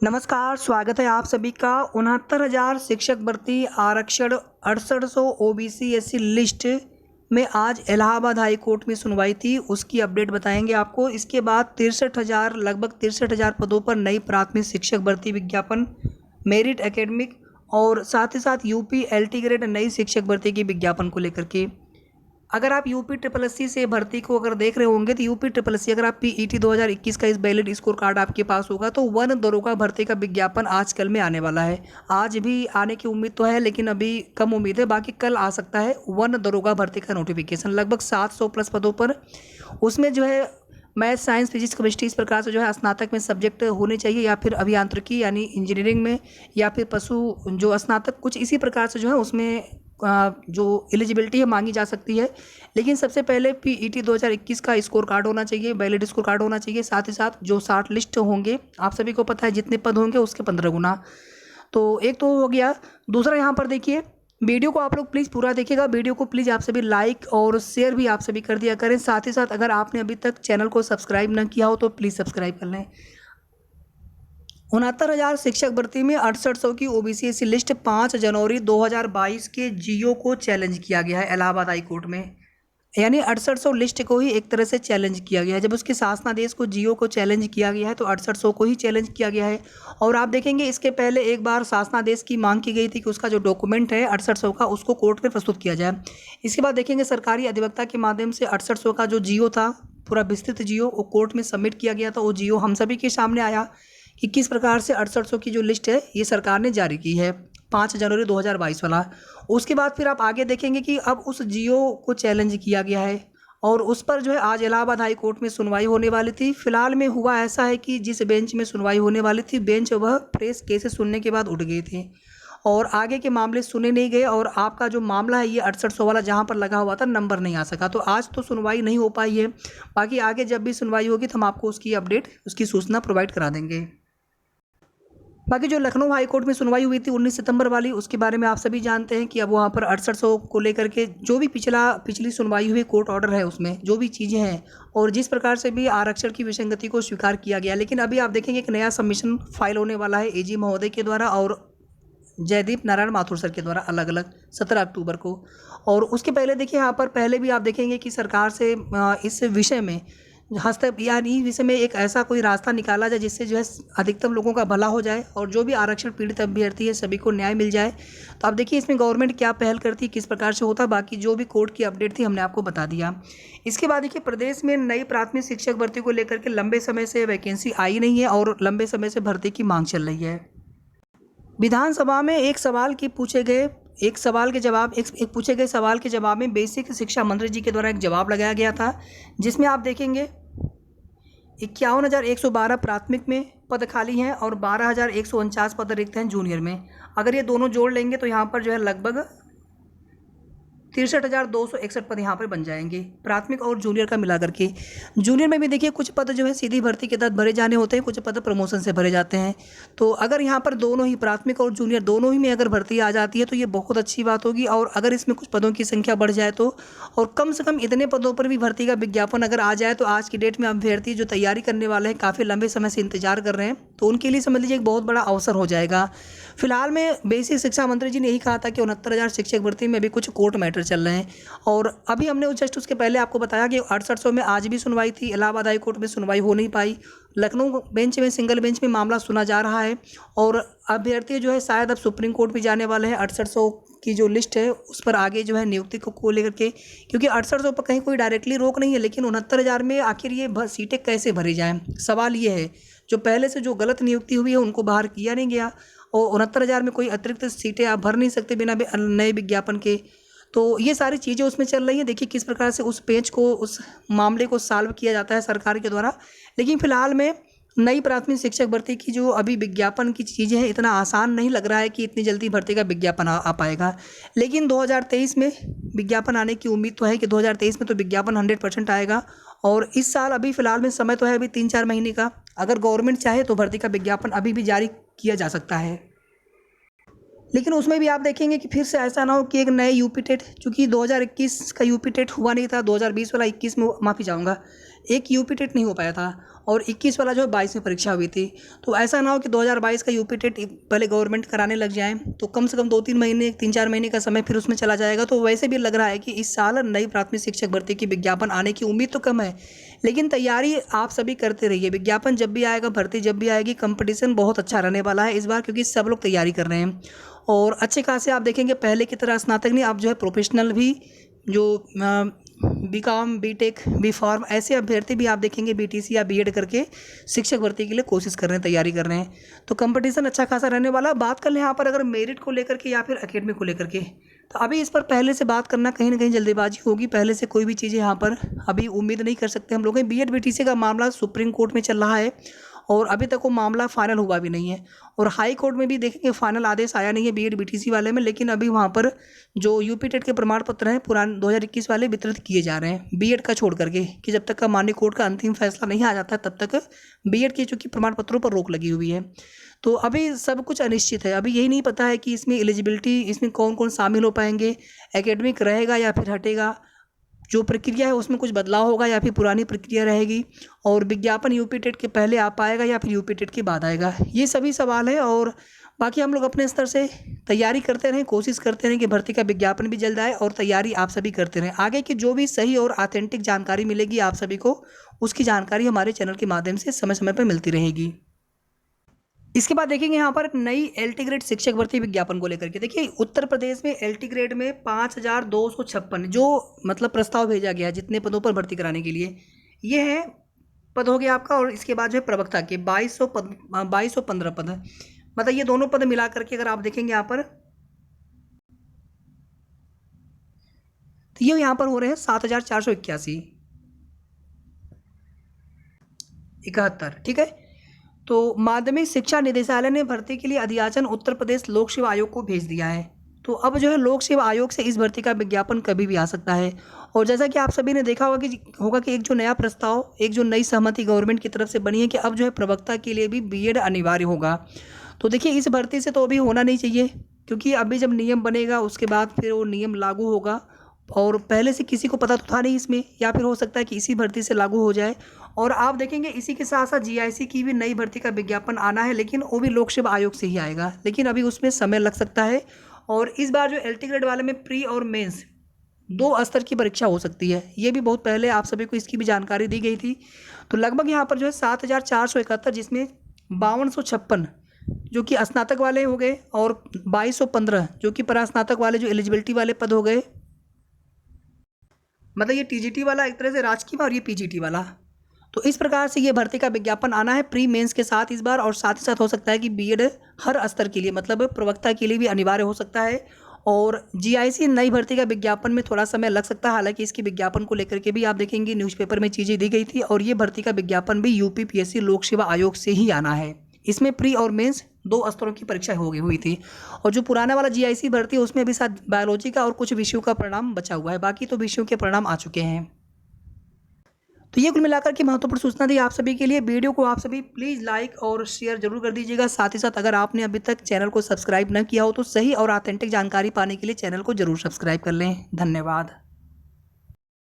नमस्कार, स्वागत है आप सभी का। 69,000 शिक्षक भर्ती आरक्षण 6800 ओबीसी एससी लिस्ट में आज इलाहाबाद हाई कोर्ट में सुनवाई थी, उसकी अपडेट बताएंगे आपको। इसके बाद 63,000 लगभग 63,000 पदों पर नई प्राथमिक शिक्षक भर्ती विज्ञापन, मेरिट एकेडमिक और साथ ही साथ यूपी एलटी ग्रेड नई शिक्षक भर्ती की विज्ञापन को लेकर के। अगर आप यूपी ट्रिपल एससी से भर्ती को अगर देख रहे होंगे तो यूपी ट्रिपल एससी अगर आप पीईटी 2021 का इस वैलिड स्कोर कार्ड आपके पास होगा तो वन दरोगा भर्ती का विज्ञापन आज कल में आने वाला है। आज भी आने की उम्मीद तो है लेकिन अभी कम उम्मीद है, बाकी कल आ सकता है वन दरोगा भर्ती का नोटिफिकेशन लगभग 700 प्लस पदों पर। उसमें जो है मैथ, साइंस, फिजिक्स, केमिस्ट्री इस प्रकार से जो है स्नातक में सब्जेक्ट होने चाहिए या फिर अभियांत्रिकी यानी इंजीनियरिंग में या फिर पशु जो स्नातक कुछ इसी प्रकार से जो है उसमें जो एलिजिबिलिटी है मांगी जा सकती है। लेकिन सबसे पहले पीईटी 2021 का स्कोर कार्ड होना चाहिए, वैलिड स्कोर कार्ड होना चाहिए। साथ ही साथ जो 60 लिस्ट होंगे, आप सभी को पता है जितने पद होंगे उसके 15 गुना। तो एक तो हो गया। दूसरा यहाँ पर देखिए, वीडियो को आप लोग प्लीज़ पूरा देखिएगा। वीडियो को प्लीज़ आप सभी लाइक और शेयर भी आप सभी कर दिया करें। साथ ही साथ अगर आपने अभी तक चैनल को सब्सक्राइब न किया हो तो प्लीज़ सब्सक्राइब कर लें। 69,000 शिक्षक भर्ती में 6800 की ओबीसी एससी लिस्ट 5 जनवरी 2022 के जीओ को चैलेंज किया गया है इलाहाबाद हाई कोर्ट में। यानी 6800 लिस्ट को ही एक तरह से चैलेंज किया गया है। जब उसके शासनादेश को जीओ को चैलेंज किया गया है तो 6800 को ही चैलेंज किया गया है। और आप देखेंगे इसके पहले एक बार शासनादेश की मांग की गई थी कि उसका जो डॉक्यूमेंट है 6800 का उसको कोर्ट में प्रस्तुत किया जाए। इसके बाद देखेंगे सरकारी अधिवक्ता के माध्यम से 6800 का जो जीओ था, पूरा विस्तृत जीओ, वो कोर्ट में सबमिट किया गया था। वो जीओ हम सभी के सामने आया कि किस प्रकार से 6800 की जो लिस्ट है ये सरकार ने जारी की है 5 जनवरी 2022 वाला। उसके बाद फिर आप आगे देखेंगे कि अब उस जियो को चैलेंज किया गया है और उस पर जो है आज इलाहाबाद हाई कोर्ट में सुनवाई होने वाली थी। फिलहाल में हुआ ऐसा है कि जिस बेंच में सुनवाई होने वाली थी, बेंच वह प्रेस केसेस सुनने के बाद उठ गए थे और आगे के मामले सुने नहीं गए और आपका जो मामला है ये 6800 वाला जहाँ पर लगा हुआ था नंबर नहीं आ सका। तो आज तो सुनवाई नहीं हो पाई है, बाकी आगे जब भी सुनवाई होगी तो हम आपको उसकी अपडेट, उसकी सूचना प्रोवाइड करा देंगे। बाकी जो लखनऊ हाई कोर्ट में सुनवाई हुई थी 19 सितंबर वाली, उसके बारे में आप सभी जानते हैं कि अब वहाँ पर 6800 को लेकर के जो भी पिछली सुनवाई हुई कोर्ट ऑर्डर है उसमें जो भी चीज़ें हैं और जिस प्रकार से भी आरक्षण की विसंगति को स्वीकार किया गया। लेकिन अभी आप देखेंगे एक नया सबमिशन फाइल होने वाला है एजी महोदय के द्वारा और जयदीप नारायण माथुर सर के द्वारा अलग अलग 17 अक्टूबर को। और उसके पहले देखिए यहाँ पर पहले भी आप देखेंगे कि सरकार से इस विषय में हस्तक्षेप यानी इस विषय में एक ऐसा कोई रास्ता निकाला जाए जिससे जो है अधिकतम लोगों का भला हो जाए और जो भी आरक्षण पीड़ित अभ्यर्थी है सभी को न्याय मिल जाए। तो अब देखिए इसमें गवर्नमेंट क्या पहल करती है, किस प्रकार से होता है, बाकी जो भी कोर्ट की अपडेट थी हमने आपको बता दिया। इसके बाद देखिए प्रदेश में नई प्राथमिक शिक्षक भर्ती को लेकर के लंबे समय से वैकेंसी आई नहीं है और लंबे समय से भर्ती की मांग चल रही है। विधानसभा में एक सवाल के पूछे गए सवाल के जवाब में बेसिक शिक्षा मंत्री जी के द्वारा एक जवाब लगाया गया था, जिसमें आप देखेंगे 51,112 प्राथमिक में पद खाली हैं और 12,149 पद रिक्त हैं जूनियर में। अगर ये दोनों जोड़ लेंगे तो यहाँ पर जो है लगभग 63,261 पद यहाँ पर बन जाएंगे प्राथमिक और जूनियर का मिला करके। जूनियर में भी देखिए कुछ पद जो है सीधी भर्ती के तहत भरे जाने होते हैं, कुछ पद प्रमोशन से भरे जाते हैं। तो अगर यहाँ पर दोनों ही प्राथमिक और जूनियर दोनों ही में अगर भर्ती आ जाती है तो ये बहुत अच्छी बात होगी। और अगर इसमें कुछ पदों की संख्या बढ़ जाए तो और कम से कम इतने पदों पर भी भर्ती का विज्ञापन अगर आ जाए तो आज की डेट में अभ्यर्थी जो तैयारी करने वाले हैं, काफ़ी लंबे समय से इंतजार कर रहे हैं, तो उनके लिए समझ लीजिए एक बहुत बड़ा अवसर हो जाएगा। फिलहाल में बेसिक शिक्षा मंत्री जी ने यही कहा था कि 69,000 शिक्षक भर्ती में भी कुछ कोर्ट मैटर चल रहे हैं और अभी हमने जस्ट उसके पहले आपको बताया कि 6800 में आज भी सुनवाई थी, इलाहाबाद हाई कोर्ट में सुनवाई हो नहीं पाई। लखनऊ बेंच में सिंगल बेंच में मामला सुना जा रहा है और अभ्यर्थी जो है शायद अब सुप्रीम कोर्ट भी जाने वाले हैं 6800 की जो लिस्ट है उस पर आगे जो है नियुक्ति को लेकर के, क्योंकि 6800 पर कहीं कोई डायरेक्टली रोक नहीं है। लेकिन 69,000 में आखिर ये सीटें कैसे भरी जाएँ, सवाल ये है। जो पहले से जो गलत नियुक्ति हुई है उनको बाहर किया नहीं गया और 69,000 में कोई अतिरिक्त सीटें आप भर नहीं सकते बिना नए विज्ञापन के। तो ये सारी चीज़ें उसमें चल रही हैं। देखिए किस प्रकार से उस पेज को, उस मामले को सॉल्व किया जाता है सरकार के द्वारा। लेकिन फिलहाल में नई प्राथमिक शिक्षक भर्ती की जो अभी विज्ञापन की चीज़ें हैं, इतना आसान नहीं लग रहा है कि इतनी जल्दी भर्ती का विज्ञापन आ पाएगा। लेकिन 2023 में विज्ञापन आने की उम्मीद तो है कि 2023 में तो विज्ञापन 100% आएगा। और इस साल अभी फ़िलहाल में समय तो है अभी 3-4 महीने का, अगर गवर्नमेंट चाहे तो भर्ती का विज्ञापन अभी भी जारी किया जा सकता है। लेकिन उसमें भी आप देखेंगे कि फिर से ऐसा ना हो कि एक नए यूपी टेट, चूँकि 2021 का यूपी टेट हुआ नहीं था, 2020 वाला 21 में माफ़ी चाहूँगा, एक यूपी टेट नहीं हो पाया था और 21 वाला जो है 22 में परीक्षा हुई थी। तो ऐसा ना हो कि 2022 का यूपी टेट पहले गवर्नमेंट कराने लग जाए तो कम से कम 2-3 महीने 3-4 महीने का समय फिर उसमें चला जाएगा। तो वैसे भी लग रहा है कि इस साल नई प्राथमिक शिक्षक भर्ती की विज्ञापन आने की उम्मीद तो कम है, लेकिन तैयारी आप सभी करते रहिए। विज्ञापन जब भी आएगा, भर्ती जब भी आएगी, कंपटीशन बहुत अच्छा रहने वाला है इस बार, क्योंकि सब लोग तैयारी कर रहे हैं और अच्छे खासे आप देखेंगे पहले की तरह स्नातक नहीं, आप जो है प्रोफेशनल भी जो बीकॉम, बीटेक, बी फार्म ऐसे अभ्यर्थी भी आप देखेंगे बीटीसी या बीएड करके शिक्षक भर्ती के लिए कोशिश कर रहे हैं, तैयारी कर रहे हैं। तो कंपटीशन अच्छा खासा रहने वाला। बात कर लें यहाँ पर अगर मेरिट को लेकर के या फिर एकेडमी को लेकर के, तो अभी इस पर पहले से बात करना कहीं ना कहीं जल्दीबाजी होगी। पहले से कोई भी चीज़ें यहाँ पर अभी उम्मीद नहीं कर सकते हम लोग। बीएड बीटीसी का मामला सुप्रीम कोर्ट में चल रहा है और अभी तक वो मामला फाइनल हुआ भी नहीं है और हाई कोर्ट में भी देखेंगे फाइनल आदेश आया नहीं है बीएड बीटीसी वाले में। लेकिन अभी वहाँ पर जो यूपी टेट के प्रमाण पत्र हैं पुराने 2021 वाले वितरित किए जा रहे हैं बीएड का छोड़ करके, कि जब तक का माननीय कोर्ट का अंतिम फैसला नहीं आ जाता है तब तक बीएड के चूँकि प्रमाण पत्रों पर रोक लगी हुई है। तो अभी सब कुछ अनिश्चित है। अभी यही नहीं पता है कि इसमें एलिजिबिलिटी, इसमें कौन कौन शामिल हो पाएंगे, एकेडमिक रहेगा या फिर हटेगा, जो प्रक्रिया है उसमें कुछ बदलाव होगा या फिर पुरानी प्रक्रिया रहेगी, और विज्ञापन यूपी टेट के पहले आ पाएगा या फिर यूपी टेट के बाद आएगा। ये सभी सवाल है और बाकी हम लोग अपने स्तर से तैयारी करते रहें, कोशिश करते रहें कि भर्ती का विज्ञापन भी जल्द आए और तैयारी आप सभी करते रहें। आगे की जो भी सही और ऑथेंटिक जानकारी मिलेगी आप सभी को, उसकी जानकारी हमारे चैनल के माध्यम से समय समय पर मिलती रहेगी। इसके बाद देखेंगे यहाँ पर नई एलटी ग्रेड शिक्षक भर्ती विज्ञापन को लेकर के। देखिए उत्तर प्रदेश में एलटी ग्रेड में 5256 जो मतलब प्रस्ताव भेजा गया है जितने पदों पर भर्ती कराने के लिए, ये है पद हो गया आपका। और इसके बाद जो है प्रवक्ता के 2215 पद है, मतलब ये दोनों पद मिला करके अगर आप देखेंगे यहाँ पर तो ये यहाँ पर हो रहे हैं 7481। ठीक है। तो माध्यमिक शिक्षा निदेशालय ने भर्ती के लिए अधियाचन उत्तर प्रदेश लोक सेवा आयोग को भेज दिया है। तो अब जो है लोक सेवा आयोग से इस भर्ती का विज्ञापन कभी भी आ सकता है। और जैसा कि आप सभी ने देखा होगा कि एक जो नया प्रस्ताव, एक जो नई सहमति गवर्नमेंट की तरफ से बनी है कि अब जो है प्रवक्ता के लिए भी बीएड अनिवार्य होगा। तो देखिए इस भर्ती से तो अभी होना नहीं चाहिए, क्योंकि अभी जब नियम बनेगा उसके बाद फिर वो नियम लागू होगा और पहले से किसी को पता तो था नहीं इसमें, या फिर हो सकता है कि इसी भर्ती से लागू हो जाए। और आप देखेंगे इसी के साथ साथ जीआईसी की भी नई भर्ती का विज्ञापन आना है, लेकिन वो भी लोक सेवा आयोग से ही आएगा, लेकिन अभी उसमें समय लग सकता है। और इस बार जो एलटी ग्रेड वाले में प्री और मेंस 2 स्तर की परीक्षा हो सकती है, ये भी बहुत पहले आप सभी को इसकी भी जानकारी दी गई थी। तो लगभग यहाँ पर जो है 7471 जिसमें 5256 जो कि स्नातक वाले हो गए और 2215 जो कि परास्नातक वाले जो एलिजिबिलिटी वाले पद हो गए। मतलब ये टीजीटी वाला एक तरह से राजकीय और ये पीजीटी वाला। तो इस प्रकार से ये भर्ती का विज्ञापन आना है प्री मेंस के साथ इस बार। और साथ ही साथ हो सकता है कि बीएड हर स्तर के लिए मतलब प्रवक्ता के लिए भी अनिवार्य हो सकता है। और जीआईसी नई भर्ती का विज्ञापन में थोड़ा समय लग सकता है, हालांकि इसके विज्ञापन को लेकर के भी आप देखेंगे न्यूज़पेपर में चीज़ें दी गई थी। और ये भर्ती का विज्ञापन भी यूपीपीएससी लोक सेवा आयोग से ही आना है। इसमें प्री और मेंस 2 स्तरों की परीक्षा हुई थी। और जो पुराना वाला जीआईसी भर्ती है उसमें अभी साथ बायोलॉजी का और कुछ विषयों का परिणाम बचा हुआ है, बाकी तो विषयों के परिणाम आ चुके हैं। तो ये कुल मिलाकर के महत्वपूर्ण सूचना थी आप सभी के लिए। वीडियो को आप सभी प्लीज़ लाइक और शेयर जरूर कर दीजिएगा। साथ ही साथ अगर आपने अभी तक चैनल को सब्सक्राइब न किया हो तो सही और ऑथेंटिक जानकारी पाने के लिए चैनल को जरूर सब्सक्राइब कर लें। धन्यवाद।